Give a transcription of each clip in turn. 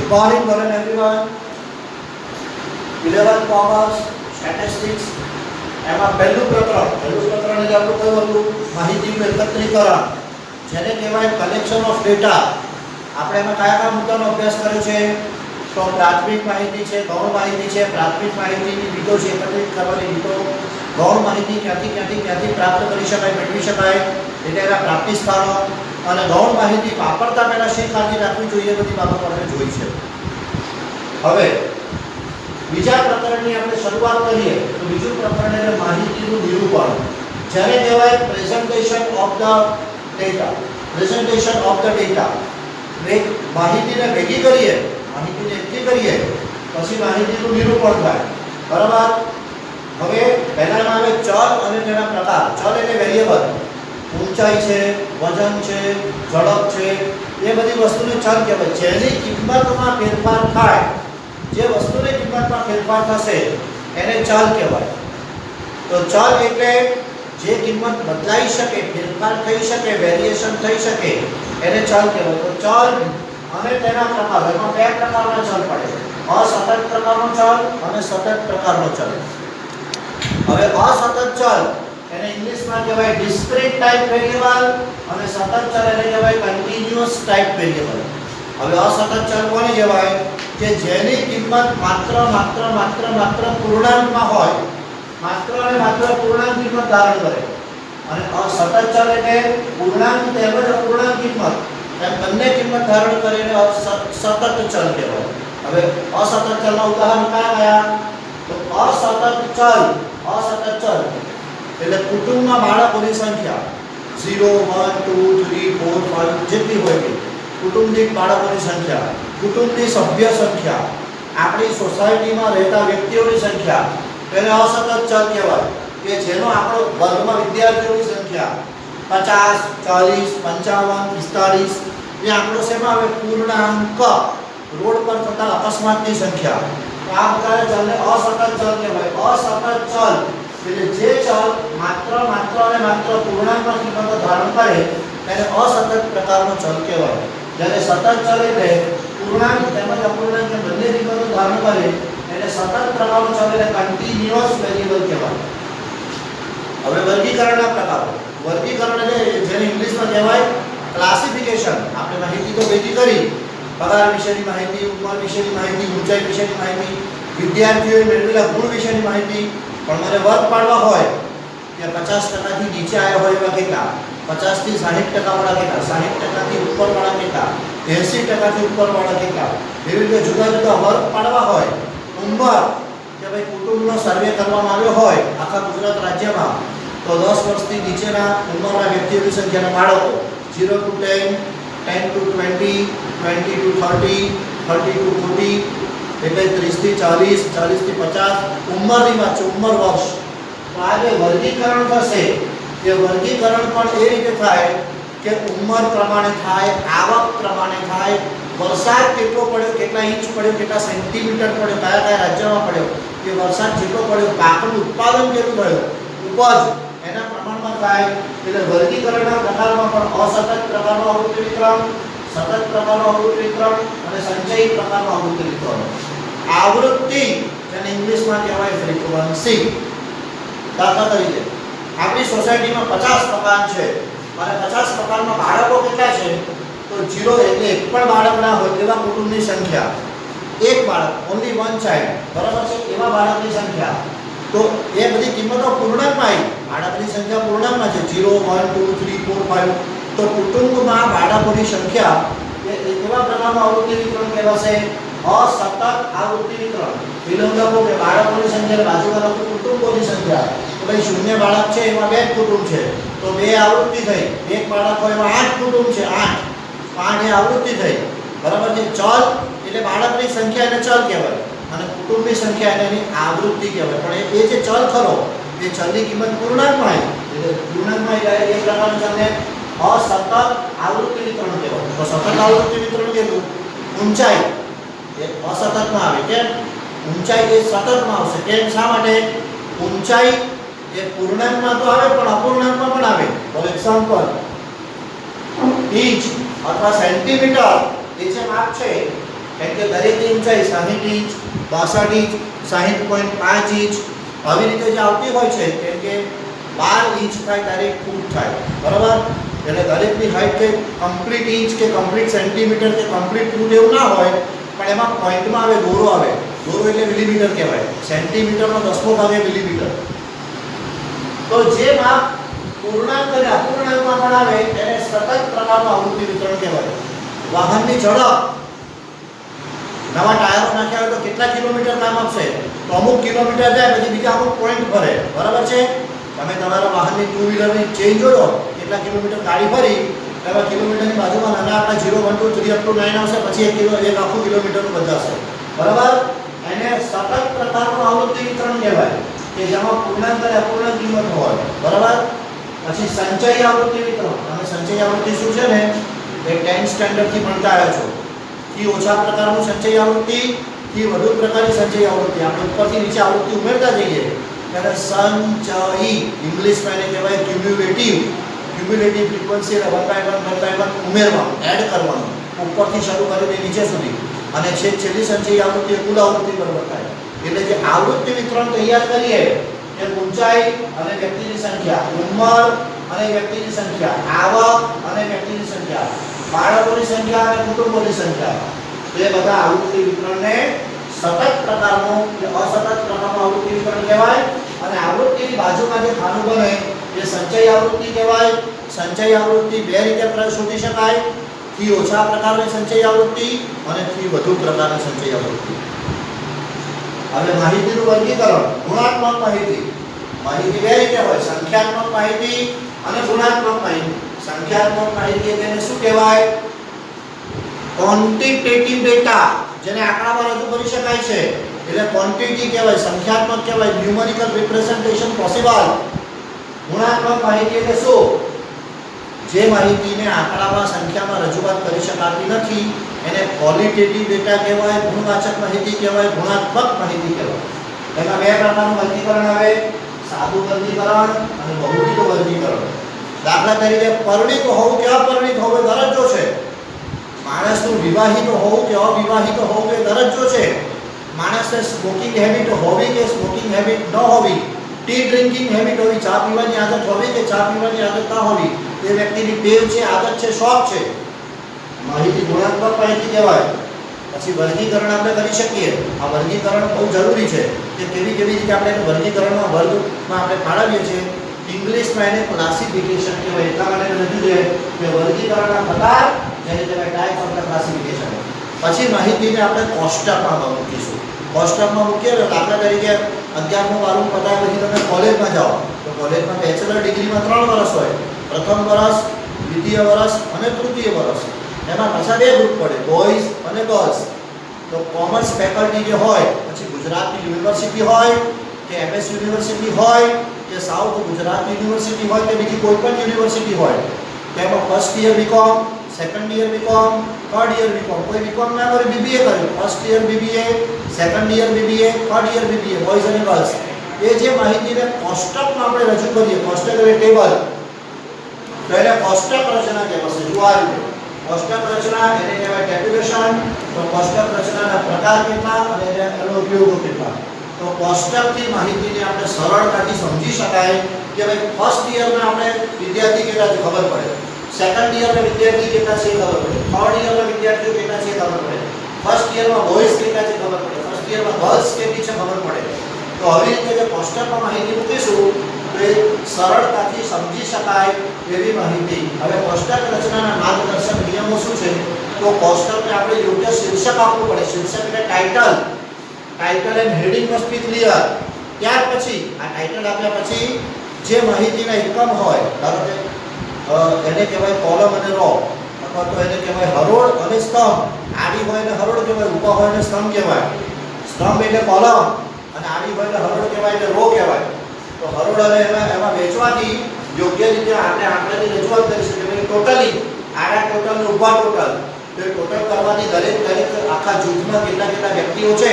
Good morning, everyone. 11th Commerce Statistics. એમાં પહેલું પ્રકરણ એટલે આપણું કયું હતું? માહિતીનું એકત્રીકરણ, જેને કહેવાય કલેક્શન ઓફ ડેટા. આપણે એમાં કયા મુદ્દાનો અભ્યાસ કર્યો છે? તો પ્રાથમિક માહિતી છે, ગૌણ માહિતી છે. પ્રાથમિક માહિતીની રીતો છે, એકત્રિત કરવાની રીતો. ગૌણ માહિતી ક્યાંથી પ્રાપ્ત કરી શકાય, મેળવી શકાય, એટલે એના પ્રાપ્તિ સ્થાનો. અને ગૌણ માહિતી વાપરતા પહેલા શી કાળજી રાખવી જોઈએ, બધી બાબતો આપણે જોઈ છે. હવે બીજા પ્રકરણની આપણે શરૂઆત કરીએ તો બીજું પ્રકરણ એટલે માહિતીનું નિરૂપણ, જેને કહેવાય presentation of the data. Presentation of the data. માહિતીને ભેગી કરીએ, માહિતીને એકઠી કરીએ, પછી માહિતીનું નિરૂપણ થાય. બરાબર. હવે પહેલામાં આવે ચલ અને તેના પ્રકાર. ચલ એટલે વેરિયેબલ. ઊંચાઈ છે, વજન છે, ઝડપ છે, એ બધી વસ્તુને ચલ કહેવાય. જેની કિંમતમાં ફેરફાર થાય, જે વસ્તુની કિંમતમાં ફેરફાર થશે એને ચલ કહેવાય. તો ચલ એટલે જે કિંમત બદલાઈ શકે, ફેરફાર થઈ શકે, વેરિએશન થઈ શકે, એને ચલ કહેવાય. તો ચલ અને તેના પ્રકાર, એમાં બે પ્રકારના ચલ પડે: અસતત પ્રકારનો ચલ અને સતત પ્રકારનો ચલ. હવે અસતત ચલ એને ઇંગ્લિશમાં કહેવાય ડિસ્ક્રીટ ટાઈપ વેરિયેબલ, અને સતત ચલ એને કહેવાય કન્ટીન્યુઅસ ટાઈપ વેરિયેબલ. હવે અસતત ચલ કોને કહેવાય? કે જેની કિંમત માત્ર પૂર્ણાંકમાં હોય, માત્ર અને માત્ર પૂર્ણાંક કિંમત ધારણ કરે. અને અસતત ચલ એટલે પૂર્ણાંક તેમજ અપૂર્ણાંક કિંમત એમ બંને કિંમત ધારણ કરીને સતત ચલ કહેવાય. હવે અસતત ચલના ઉદાહરણ કયા? તો અસતત ચલ એટલે કુટુંબમાં બાળકોની સંખ્યા 0 1 2 3 4 5 જેટલી હોય તે કુટુંબ દીઠ બાળકોની સંખ્યા, કુટુંબની સભ્ય સંખ્યા, આપણી સોસાયટીમાં રહેતા વ્યક્તિઓની સંખ્યા, તેને અસતત ચલ કહેવાય. કે જેનો આપણો વર્ગમાં વિદ્યાર્થીઓની સંખ્યા 50 40 55 45 એ આંકડો શેમાં આવે? પૂર્ણાંક. રોડ પર થતા અકસ્માતની સંખ્યા. આ પ્રકારે ચલને અસતત ચલ કહેવાય. અસતત ચલ એટલે જે ચલ માત્ર અને માત્ર પૂર્ણાંકમાં કિંમતો ધારણ કરે તેને અસતત પ્રકારનો ચલ કહેવાય. જ્યારે સતત ચલ એટલે પૂર્ણાંક તેમજ અપૂર્ણાંક બંને કિંમતો ધારણ કરે એટલે સતત પ્રકારનો ચલ એટલે કન્ટીન્યુઅસ વેરિયેબલ કહેવાય. હવે વર્ગીકરણના પ્રકારો. વર્ગીકરણ એટલે જેને ઇંગ્લિશમાં કહેવાય ક્લાસિફિકેશન. આપણે માહિતી તો ભેગી કરી: પગાર વિશેની માહિતી, ઉંમર વિશેની માહિતી, ઊંચાઈ વિશેની માહિતી, વિદ્યાર્થીઓએ મેળવેલા ગુણ વિશેની માહિતી. પણ મને વર્ગ પાડવા હોય કે 50% થી નીચે આવ્યા હોય એવા કેટલા, 50 થી 60% વાળા કેટલા, 60% થી ઉપર વાળા કેટલા, 80% થી ઉપર વાળા કેટલા, એવી રીતે જુદા જુદા વર્ગ પાડવા હોય. ઉંમર કે ભાઈ કુટુંબનો સર્વે કરવામાં આવ્યો હોય આખા ગુજરાત રાજ્યમાં, તો 10 વર્ષથી નીચેના ઉંમરના વ્યક્તિઓની સંખ્યાના બાળકો 0 to 10, 10 to 20, 20 to 30, 30 to 40, એટલે 30 થી 40, 40 થી 50 ઉંમરની વાત છે, ઉંમર વર્ષ. તો આ જે વર્ગીકરણ થશે એ વર્ગીકરણ પણ એ રીતે થાય કે ઉંમર પ્રમાણે થાય, આવક પ્રમાણે થાય, વરસાદ કેટલો પડ્યો, કેટલા ઇંચ પડ્યો, કેટલા સેન્ટીમીટર પડ્યો, કયા રાજ્યમાં પડ્યો, એ વરસાદ જેટલો પડ્યો, પાકનું ઉત્પાદન કેટલું થયું, ઉપજ એના પ્રમાણમાં થાય. એટલે વર્ગીકરણના પ્રકારમાં પણ અસતત પ્રકારનો આવૃત્તિ વિતરણ, સતત પ્રકારનો આવૃત્તિ વિતરણ અને સંચયી પ્રકારનો આવૃત્તિ વિતરણ. આવૃત્તિ જેને ઇંગ્લિશમાં કહેવાય ફ્રીક્વન્સી. દાખલા તરીકે આપણી સોસાયટીમાં 50 મકાન છે અને 50 મકાનમાં બાળકો કેટલા છે? તો 0 એટલે એક પણ બાળક ના હોય એવા કુટુંબની સંખ્યા, એક બાળક, ઓન્લી વન ચાઇલ્ડ, બરાબર છે, એવા બાળકની સંખ્યા. તો એ બધી કિંમતો પૂર્ણાંકમાં આવી. બાળકની સંખ્યા પૂર્ણાંકમાં છે 0 1 2 3 4 5. તો કુટુંબમાં બાળકોની સંખ્યા એવા પ્રકારનું આવૃત્તિ વિતરણ કહેવાશે અસતત આવૃત્તિ વિતરણ. વિલંબકો કે બાળકોની સંખ્યા બાજુવાળા કુટુંબોની સંખ્યા. તો ભાઈ 0 બાળક છે એમાં 2 કુટુંબ છે તો 2 આવૃત્તિ થઈ. 1 બાળક હોય એમાં 8 કુટુંબ છે, 8 એ આવૃત્તિ થઈ. બરાબર છે. ચલ એટલે બાળકની સંખ્યા એને ચલ કહેવાય અને કુટુંબની સંખ્યા એને એની આવૃત્તિ કહેવાય. પણ એ જે ચલ ખરો એ ચલની કિંમત પૂર્ણાંકમાં આવી, એટલે પૂર્ણાંકમાં એ પ્રકારનું ચલને અસતત આવૃત્તિ વિતરણ કહેવાય. તો સતત આવૃત્તિ વિતરણ કેટલું? ઊંચાઈ એ અસતતમાં આવે. કેમ? ઊંચાઈ એ સતતમાં આવશે. કેમ? શા માટે? ઊંચાઈ એ પૂર્ણાંકમાં તો આવે પણ અપૂર્ણાંકમાં પણ આવે. ફોર એક્ઝામ્પલ ઇંચ અથવા સેન્ટીમીટર એ જે માપ છે કેમ કે દરેકની ઊંચાઈ 60 ઇંચ 62 ઇંચ 60.5 ઇંચ આવી રીતે જે આવતી હોય છે, કેમ કે 12 ઇંચ થાય ત્યારે ફૂટ થાય, બરાબર? એટલે દરેકની હાઈટ કે કમ્પ્લીટ ઇંચ કે કમ્પ્લીટ સેન્ટીમીટર કે કમ્પ્લીટ ફૂટ એવું ના હોય, પણ એમાં પોઈન્ટમાં આવે, દોરો આવે. દોરો એટલે મિલીમીટર કહેવાય. સેન્ટીમીટરનો 10મો ભાગ એ મિલીમીટર. તો જે માપ પૂર્ણાંક અને અપૂર્ણાંકમાં પણ આવે એને સતત પ્રકારનું આવૃત્તિ વિતરણ કહેવાય. વાહનની ઝડપ નવા ટાયરો નાખ્યા હોય તો કેટલા કિલોમીટર કામ આપશે? તો અમુક કિલોમીટર જાય પછી બીજા અમુક પોઈન્ટ ફરે, બરાબર છે? તમે તમારા વાહનની ટુ વ્હીલરની ચેન જોયો, કેટલા કિલોમીટર ગાડી ફરી, એવા કિલોમીટરની બાજુમાં નાના આપણા 0 1 2 3 up to 9 આવશે, પછી એક આખું કિલોમીટરનું બદલાશે, બરાબર? એને સતત પ્રકારનું આવૃત્તિ વિતરણ કહેવાય કે જેમાં પૂર્ણાંક અને અપૂર્ણાંક કિંમત હોય, બરાબર? પછી સંચયી આવૃત્તિ વિતરણ. તમે સંચયી આવૃત્તિ શું છે ને એ 10th સ્ટેન્ડર્ડ થી ભણતા આવ્યા છો. થી ઓછા પ્રકારનું સંચયી આવૃત્તિ, થી વધુ પ્રકારની સંચયી આવૃત્તિ. આપણે ઉપરથી નીચે આવૃત્તિ ઉમેરતા જઈએ ત્યારે સંચયી ઇંગ્લિશમાં એને કહેવાય ક્યુમ્યુલેટિવ. ક્યુમ્યુલેટિવ ફ્રીક્વન્સી એટલે 1/1 ઉમેરવાનું, એડ કરવાનું, ઉપરથી શરૂ કરીને નીચે સુધી. અને છેલ્લી સંચયી આવૃત્તિ કુલ આવૃત્તિ બરાબર થાય. એટલે જે આવૃત્તિ વિતરણ તૈયાર કરીએ એ ઊંચાઈ અને વ્યક્તિની સંખ્યા, ઉંમર અને વ્યક્તિની સંખ્યા, આવક અને વ્યક્તિની સંખ્યા, બાળકોની સંખ્યા અને કુટુંબોની સંખ્યા, એ બધા આવૃત્તિ વિતરણને સતત પ્રકારનું કે અસતત પ્રકારનું આવૃત્તિ વિતરણ કહેવાય. અને આવૃત્તિની બાજુમાં જે ખાનું બને એ સંચયી આવૃત્તિ કહેવાય. સંચયી આવૃત્તિ બે રીતે શોધી શકાય: થી ઓછા પ્રકારની સંચયી આવૃત્તિ અને થી વધુ પ્રકારની સંચયી આવૃત્તિ. હવે માહિતીનું વર્ગીકરણ. ગુણાત્મક માહિતી. માહિતી બે રીતે હોય: સંખ્યાત્મક માહિતી અને ગુણાત્મક માહિતી. સંખ્યાત્મક માહિતી તેને શું કહેવાય? ક્વોન્ટિટેટિવ ડેટા, જેને આંકડામાં રજૂ કરી શકાય છે એટલે ક્વોન્ટિટી કહેવાય, સંખ્યાત્મક કહેવાય, ન્યુમેરિકલ રિપ્રેઝન્ટેશન પોસિબલ. ગુણાત્મક માહિતી એટલે શું? જે માહિતીને આંકડામાં સંખ્યામાં રજૂઆત કરી શકાતી નથી એને ક્વોલિટેટિવ ડેટા કહેવાય, ગુણવાચક માહિતી કહેવાય, ગુણાત્મક માહિતી કહેવાય. એમાં બે પ્રકારનું વર્ગીકરણ આવે: સાદું વર્ગીકરણ અને બહુવિધ વર્ગીકરણ. દાખલા તરીકે પરિણીત હોવું કે અપરિણીત હોવું એ દરજ્જો છે. માણસનું વિવાહિત હોવું કે અવિવાહિત હોવું એ દરજ્જો છે. માણસને સ્મોકિંગ હેબિટ હોવી કે સ્મોકિંગ હેબિટ ન હોવી, ટી ડ્રિંકિંગ હેબિટ હોવી, ચા પીવાની આદત હોવી કે ચા પીવાની આદત ન હોવી, એ વ્યક્તિની ટેવ છે, આદત છે, શોખ છે. માહિતી ગુણાત્મક માહિતી કહેવાય. પછી વર્ગીકરણ આપણે કરી શકીએ. આ વર્ગીકરણ બહુ જરૂરી છે કે કેવી રીતે આપણે વર્ગીકરણના વર્ગમાં આપણે ફાળવીએ છીએ. ઇંગ્લિશમાં એને ક્લાસિફિકેશન કહેવાય. એટલા માટે લખ્યું છે કે વર્ગીકરણના પ્રકાર, જેને કહેવાય ટાઈપ ઓફ ધ ક્લાસિફિકેશન. પછી માહિતીને આપણે કોષ્ટકમાં મૂકીશું. કોષ્ટકમાં મૂકીએ તો દાખલા તરીકે 11મું 12મું પતાવ્યા પછી તમે કોલેજમાં જાઓ તો કોલેજમાં બેચલર ડિગ્રીમાં 3 વર્ષ હોય: પ્રથમ વર્ષ, દ્વિતીય વર્ષ અને તૃતીય વર્ષ. એમાં પાછા બે ગ્રુપ પડે, બોયઝ અને ગર્લ્સ. તો કોમર્સ ફેકલ્ટી જે હોય, પછી ગુજરાતની યુનિવર્સિટી હોય કે એમએસ યુનિવર્સિટી હોય કે સાઉથ ગુજરાત યુનિવર્સિટી હોય કે બીજી કોઈ પણ યુનિવર્સિટી હોય, તેમાં first year BCom, second year BCom, third year BCom. કોઈ બીકોમ ના કરે, બીબીએ કર્યું, first year BBA, second year BBA, third year BBA, boys અને ગર્લ્સ. એ જે માહિતીને કોષ્ટકમાં આપણે રજૂ કરીએ, કોષ્ટક એટલે ટેબલ, તો એને કોષ્ટક રચના કહેવાશે. જુઓ, કોષ્ટક રચના એને કહેવાય ટેબ્યુલેશન. તો કોષ્ટક રચનાના પ્રકાર કેટલા અને એનો ઉપયોગો કેટલા? તો કોષ્ટકથી માહિતીને આપણે સરળતાથી સમજી શકાય કે ભાઈ ફર્સ્ટ યરમાં આપણે વિદ્યાર્થી કેટલા છે ખબર પડે, સેકન્ડ યરના વિદ્યાર્થી કેટલા છે ખબર પડે, થર્ડ યરના વિદ્યાર્થીઓ કેટલા છે ખબર પડે, ફર્સ્ટ યરમાં બોયઝ કેટલા છે ખબર પડે, ફર્સ્ટ યરમાં ગર્લ્સ કેટલી છે ખબર પડે. તો આવી રીતે જે કોષ્ટકમાં માહિતી મૂકીશું તો એ સરળતાથી સમજી શકાય એવી માહિતી. હવે કોષ્ટક રચનાના માર્ગદર્શક નિયમો શું છે? તો કોષ્ટકને આપણે યોગ્ય શીર્ષક આપવું પડે. શીર્ષક એટલે title. Title and heading must be clear. ત્યાર પછી આ ટાઇટલ આપ્યા પછી જે માહિતીના એકમ હોય, ધારો કે એને કહેવાય કોલમ અને રો, અથવા તો એને કહેવાય હરોળ અને સ્તંભ. આડી હોય ને હરોળ કહેવાય, ઊભા હોય ને સ્તંભ કહેવાય. સ્તંભ એટલે કોલમ અને આડી હોય ને હરોળ કહેવાય એટલે રો કહેવાય. તો હરોળ અને એમાં વેચવાથી યોગ્ય રીતે આપણે આંકડાની રજૂઆત કરી શકીએ. એટલે ટોટલી આડા ટોટલ ને ઊભા ટોટલ, તો ટોટલ કરવાથી દરેક આખા જૂથમાં કેટલા વ્યક્તિઓ છે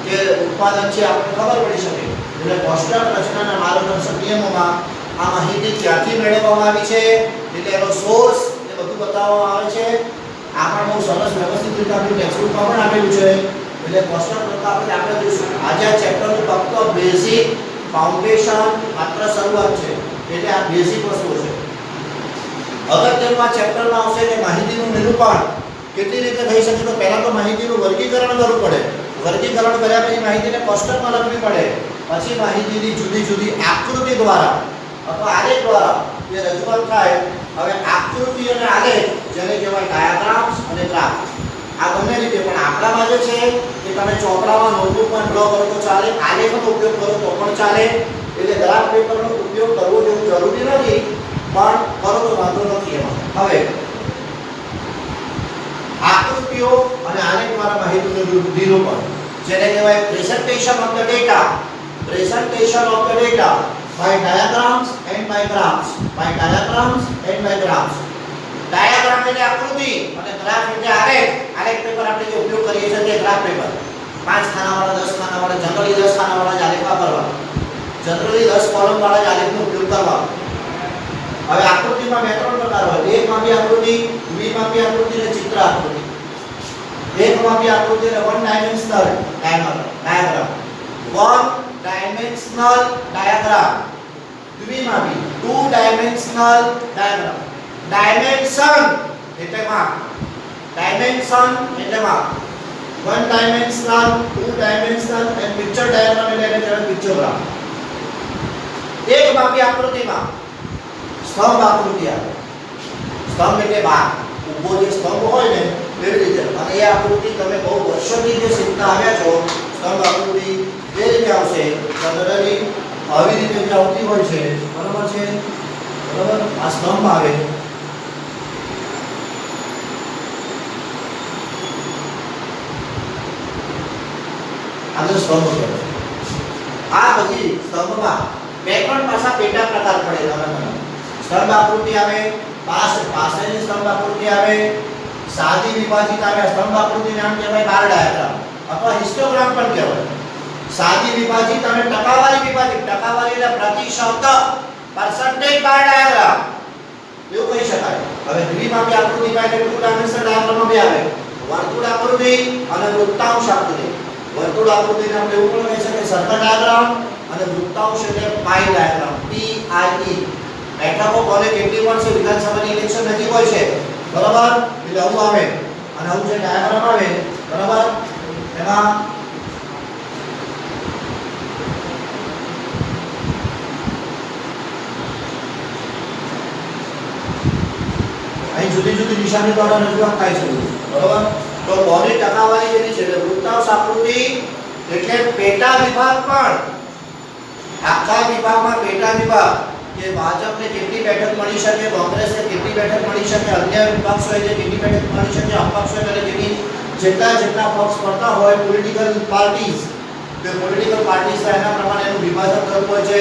કે ઉત્પાદન છે આપણને ખબર પડી શકે. એટલે કોષ્ટક રચનાના માર્ગદર્શક નિયમોમાં આ માહિતી ક્યાંથી મેળવવામાં આવી છે એટલે એનો સોર્સ એ બધું બતાવવામાં આવે છે. આ પણ બહુ સરસ વ્યવસ્થિત રીતે આપણી ટેક્સ્ટબુકમાં પણ આપેલું છે એટલે કોષ્ટક કરતા આપણે જોઈશું આજે આ ચેપ્ટરનું ફક્ત બેઝિક ફાઉન્ડેશન માત્ર શરૂઆત છે એટલે આ બેઝિક વસ્તુ છે અગત્યનું આ ચેપ્ટરમાં આવશે કે માહિતીનું નિરૂપણ કેટલી રીતે થઈ શકે તો પહેલા તો માહિતીનું વર્ગીકરણ કરવું પડે વર્ગીકરણ કર્યા પછી માહિતીને કોષ્ટકમાં લખવી પડે પછી માહિતીની જુદી જુદી આકૃતિ દ્વારા અથવા આલેખ દ્વારા જે રજૂઆત થાય હવે આકૃતિ અને આલેખ જેને કહેવાય ડાયાગ્રામ્સ અને ગ્રાફ આ બંને રીતે પણ આપણામાં જે છે કે તમે ચોપડામાં નોટબુકમાં ડ્રો કરો તો ચાલે આલેખનો ઉપયોગ કરો તો પણ ચાલે એટલે ગ્રાફ પેપરનો ઉપયોગ કરવો જેવું જરૂરી નથી પણ કરો તો વાંધો નથી એમાં હવે આકૃતિઓ અને આલેખ દ્વારા માહિતીનું નિરૂપણ જેને કહેવાય presentation of the data by diagrams and by graphs diagram એટલે આકૃતિ અને ગ્રાફ એટલે આલેખ પેપર આપણે જે ઉપયોગ કરીએ છીએ તે ગ્રાફ પેપર 5 ખાનાવાળા 10 ખાનાવાળા જનરલી 10 ખાનાવાળા જ આલેખ વાપરવા જનરલી 10 કોલમ વાળા જ આલેખનો ઉપયોગ કરવા હવે આકૃતિમાં બે ત્રણ પ્રકાર હોય એક માપી આકૃતિ દ્વિમાપી આકૃતિ અને ચિત્ર આકૃતિ એક માપી આકૃતિ એટલે વન ડાયમેન્શનલ ડાયાગ્રામ દ્વિમાપી ટુ ડાયમેન્શનલ ડાયાગ્રામ ડાયમેન્શન એટલે માપ one dimensional two dimensional and picture diagram એટલે પિક્ચોગ્રામ એક માપી આકૃતિમાં સ્તંભ આકૃતિ આવે સ્તંભ એટલે બાર ઊભો જે સ્તંભ હોય ને એવી રીતે અને એ આકૃતિ તમે બહુ વર્ષોથી જે શીખતા આવ્યા છો સ્તંભ આકૃતિ એ રીતે આવશે જનરલી આવી રીતે જે આવતી હોય છે બરાબર છે બરાબર આ સ્તંભ આવે આ તો સ્તંભ કહેવાય આ બધી સ્તંભમાં બે ત્રણ પાસા પેટા પ્રકાર પડેલા સ્તંભ આકૃતિ આવે પાસેની સ્તંભ આકૃતિ આવે સાદી વિભાજિત આવે સ્તંભ આકૃતિ નામ કહેવાય બાર ડાયાગ્રામ અથવા હિસ્ટોગ્રામ પણ કહેવાય સાદી વિભાજિત અને ટકાવારી વિભાજિત ટકાવારી એટલે પ્રતિશત પર્સન્ટેજ બાર ડાયાગ્રામ એવું કહી શકાય હવે દ્વિમાપી આકૃતિ માટે ટુ ડાયમેન્શનલ ડાયાગ્રામ બે આવે વર્તુળ આકૃતિ અને વૃત્તાંશ આકૃતિ વર્તુળ આકૃતિને આપણે એવું પણ કહી શકીએ સર્કલ ડાયાગ્રામ અને વૃત્તાંશ એટલે પાઈ ડાયાગ્રામ PIE બેઠકો કોને કેટલી મળશે વિધાનસભાની ઇલેક્શન નજીક હોય છે બરાબર એટલે આવું આવે અને આવું જે ડાયાગ્રામ આવે બરાબર એમાં અહીં જુદી જુદી નિશાની દ્વારા રજૂઆત થાય છે બરાબર તો કોની ટકાવારી જેની છે એટલે વૃત્તાંશ આકૃતિ એટલે પેટા વિભાગ પણ આખા વિભાગમાં પેટા વિભાગ કે ભાજપને કેટલી બેઠક મળી શકે કોંગ્રેસને કેટલી બેઠક મળી શકે અન્ય વિપક્ષ હોય છે કેટલી બેઠક મળી શકે અપક્ષ હોય એટલે કેટલી જેટલા પક્ષ પડતા હોય પોલિટિકલ પાર્ટીઝ કે પોલિટિકલ પાર્ટીઝ એના પ્રમાણે એનું વિભાજન કરવું હોય છે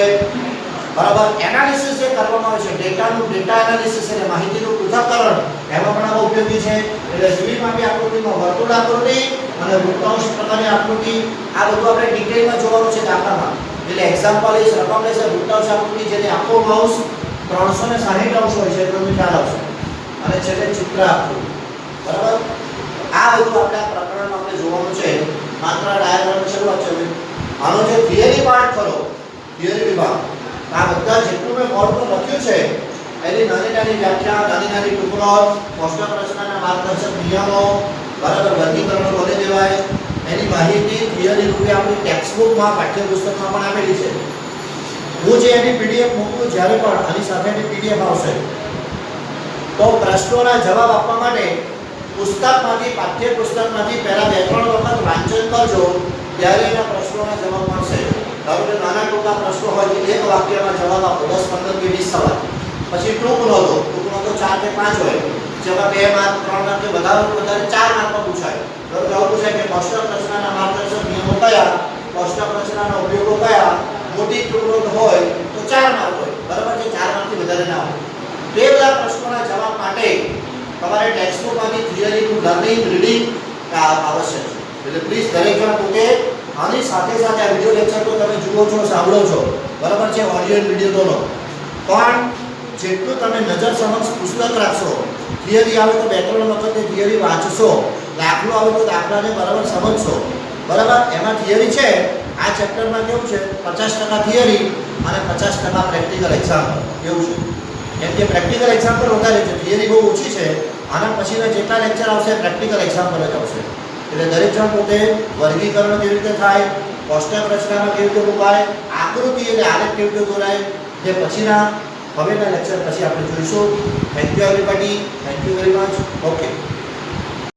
બરાબર એનાલિસિસ જે કરવામાં આવે છે ડેટા એનાલિસિસ એટલે માહિતીનું પૃથ્થકરણ એમાં પણ આ ઉપયોગી છે એટલે દ્વિમાપી આકૃતિમાં વર્તુળ આકૃતિ અને વૃત્તાંશ પ્રકારની આકૃતિ આ બધું આપણે ડિટેલમાં જોવાનું છે દાખલામાં એટલે એક્ઝામ્પલ ઇઝ રકમ લેશે વૃત્તાંશ આકૃતિ જેને આખો માઉસ 360 અંશ હોય છે તમને ખ્યાલ આવશે અને છેલ્લે ચિત્ર આકૃતિ બરાબર આ બધું આપણે આ પ્રકરણમાં આપણે જોવાનું છે માત્ર ડાયાગ્રામની શરૂઆત છે આનો જે થિયરી પાર્ટ કરો થિયરી વિભાગ આ બધા જેટલું મેં બોર્ડ પર લખ્યું છે એની નાની નાની વ્યાખ્યા નાની ટુકડો કોષ્ટક રચનાના માર્ગદર્શક નિયમો બરાબર વર્ગીકરણો કોને દેવાય એની માહિતી થિયરી રૂપે આપણી ટેક્સ્ટબુકમાં પાઠ્યપુસ્તકમાં પણ આપેલી છે હું જે એની પીડીએફ મૂકું જ્યારે પણ આની સાથેની પીડીએફ આવશે તો પ્રશ્નોના જવાબ આપવા માટે પુસ્તકમાંથી પાઠ્યપુસ્તકમાંથી પહેલા 2-3 વખત વાંચન કરજો ત્યારે એના પ્રશ્નોના જવાબ મળશે ધારો કે નાના ટૂંકા પ્રશ્નો હોય તો એક વાક્યમાં જવાબ આપો 10 15 કે 20 સવાલ પછી ટૂંક નોંધો 4 કે 5 હોય જેમાં 2 માર્ક 3 માર્ક કે વધારે 4 માર્કમાં પૂછાય તો જવાબ પૂછાય કે કોષ્ટક રચનાના માર્ગદર્શક નિયમો કયા કોષ્ટક રચનાના ઉપયોગો કયા મોટી ટૂંક હોય તો 4 માર્ક હોય બરાબર છે 4 માર્કથી વધારે ના હોય તે બધા પ્રશ્નોના જવાબ માટે તમારે ટેક્સ્ટબુકમાંથી થિયરીનું લર્નિંગ રીડિંગ આવશ્યક છે એટલે પ્લીઝ દરેક જણ પોતે આની સાથે સાથે આ વિડિયો લેક્ચર તો તમે જુઓ છો સાંભળો છો બરાબર છે ઓડિયો અને વિડિયો દોનો પણ જેટલું તમે નજર સમક્ષ પુસ્તક રાખશો, થિયરી આવે તો 2-3 વખત એ થિયરી વાંચશો, દાખલો આવે તો દાખલાને બરાબર સમજશો, બરાબર. એમાં થિયરી છે, આ ચેપ્ટરમાં કેવું છે 50% થિયરી અને 50% પ્રેક્ટિકલ એક્ઝામ એવું છે. કેમ કે પ્રેક્ટિકલ એક્ઝામ પર વધારે છે, થિયરી બહુ ઓછી છે. આના પછીના જેટલા લેક્ચર આવશે પ્રેક્ટિકલ એક્ઝામ પર જ આવશે. એટલે દરેક જણ પોતે વર્ગીકરણ કેવી રીતે થાય, કોષ્ટક રચનામાં કેવી રીતે મુકાય, આકૃતિ એટલે આલેખ કેવી રીતે દોરાય, જે પછીના હવેના લેક્ચર પછી આપણે જોઈશું. Thank you everybody, thank you very much. Okay.